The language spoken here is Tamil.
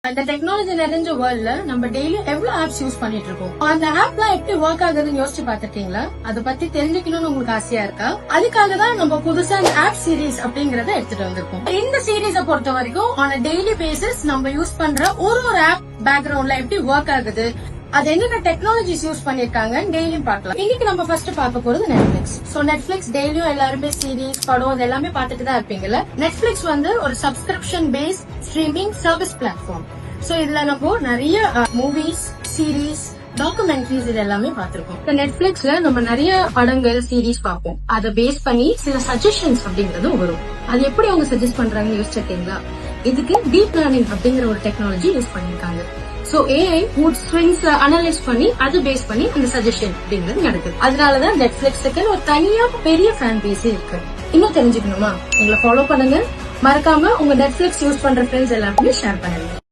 அந்த டெக்னாலஜி நிறைஞ்ச வேர்ல்ட்ல நம்ம டெய்லி எவ்வளவு ஆப்ஸ் யூஸ் பண்ணிட்டு இருக்கோம். அந்த ஆப்லாம் எப்படி ஒர்க் ஆகுதுன்னு யோசிச்சு பாத்துட்டீங்களா? அதை பத்தி தெரிஞ்சுக்கணும்னு உங்களுக்கு ஆசையா இருக்கா? அதுக்காக தான் நம்ம புதுசா அந்த ஆப் சீரீஸ் அப்படிங்கறத எடுத்துட்டு வந்திருக்கோம். இந்த சீரீஸை பொறுத்த வரைக்கும் ஆன் டெய்லி பேசிஸ் நம்ம யூஸ் பண்ற ஒரு ஆப் பேக்ரவுண்ட்ல எப்படி ஒர்க் ஆகுது, அது என்னென்ன டெக்னாலஜிஸ் யூஸ் பண்ணிருக்காங்க டெய்லியும் பார்க்கலாம். இன்னைக்கு நம்ம ஃபர்ஸ்ட் பார்க்க போறது நெட்ஃபிளிக்ஸ். சோ நெட்ஃபிளிக்ஸ் டெய்லியும் எல்லாருமே சீரீஸ், படம் இது எல்லாமே பார்த்துட்டு தான் இருப்பீங்கல்ல. நெட்ஃபிளிக்ஸ் வந்து ஒரு subscription base streaming service platform. So இதுல நம்ம நிறைய மூவிஸ், சீரீஸ், டாக்குமெண்ட்ரிஸ் இது எல்லாமே பார்த்திருக்கோம். நெட்ஃபிளிக்ஸ்ல நம்ம நிறைய படங்கள், சீரீஸ் பார்ப்போம். அதை பேஸ் பண்ணி சில சஜஷன்ஸ் அப்படிங்கறதும் வரும். அது எப்படி அவங்க சஜஸ்ட் பண்றாங்கன்னு யோசிச்சிருக்கீங்களா? இதுக்கு டீப் லேர்னிங் அப்படிங்கிற ஒரு டெக்னாலஜி யூஸ் பண்ணிருக்காங்க. So AI mood swings analyse பண்ணி அது பேஸ் பண்ணி அந்த சஜஷன் அப்படிங்கிறது நடக்குது. அதனாலதான் நெட்ஃபிளிக்ஸுக்கு ஒரு தனியா பெரிய ஃபேன் பேஸே இருக்கு. இன்னும் தெரிஞ்சுக்கணுமா? எங்களை ஃபாலோ பண்ணுங்க. மறக்காம உங்க நெட்ஃபிளிக்ஸ் யூஸ் பண்ற ஃப்ரெண்ட்ஸ் எல்லாருக்குமே ஷேர் பண்ணுங்க.